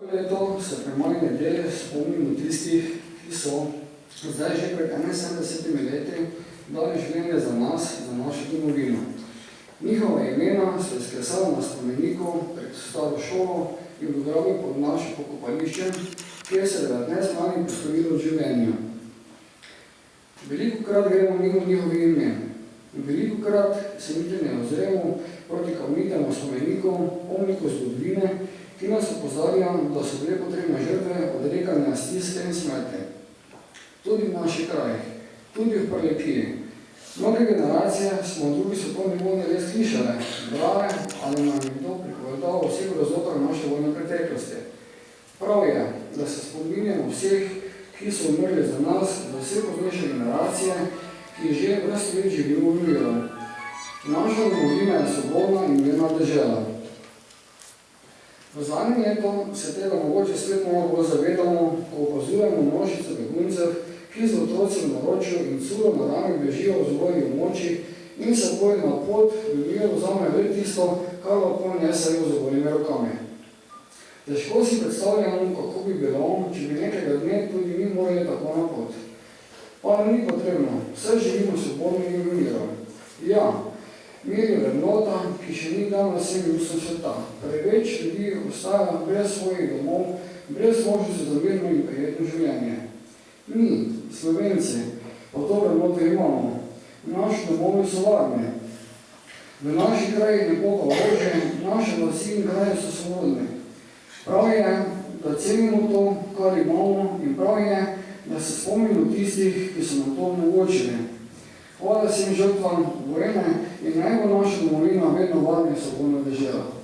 Leto se pri moji nedelji spomnimo tistih, ki so zdaj že pred 71 leti dali življenje za nas, za našo domovino. Njihova imena so izklesala na spomeniku pred staro šolo in v grobu pod našim pokopališčem, kjer se 19 mladih poslovilo v življenju. Velikokrat gremo mimo njihovih imen. Velikokrat se niti ne ozremo proti kamnitemu spomeniku, pomniku zgodovine, ki nas opozarja, da so bile potrebne žrtve odrekanja stiske in smrti. Tudi v naših krajih, tudi v Prlekiji. Mnoge generacije smo v drugi svetovni vojni res slišale, brale ali nam je kdo pripovedal o vseh razlogah naše vojne preteklosti. Prav je, da se spominjamo vseh, ki so umrli za nas, za vse poznejše generacije, ki že vrsto let živimo v miru. Naša domovina je svobodna in mirna dežela. V zadnjem letu se tega mogoče spet malo bolj zavedamo, ko opazujemo množico beguncev, ki z otroci v naročju in culo na rami bežijo v zvojnih območjih in se bojo na pot v miru vzamejo le tisto, kar lahko nesejo z voljnimi rokami. Težko si predstavljamo, kako bi bilo, če bi nekega dne tudi mi morali tako na pot. Pa ni potrebno, vse živimo svobodno in v miru. Ja, mir je vrednota, ki še ni dal na vsem ljudstvu sveta. Preveč ljudi ostaja brez svojih domov, brez možnosti za mirno in prijetno življenje. Mi, Slovenci, pa to vrednoto imamo. Naši domovi so varni. V naših krajih ne poka orožje, naše vasi in kraje so svobodni. Prav je, da cenimo to, kar imamo, in prav je, da se spomnimo tistih, ki so nam to omogočili. Hvala vsem žrtvam vojne in naj bo naša domovina vedno varna in svobodna dežela.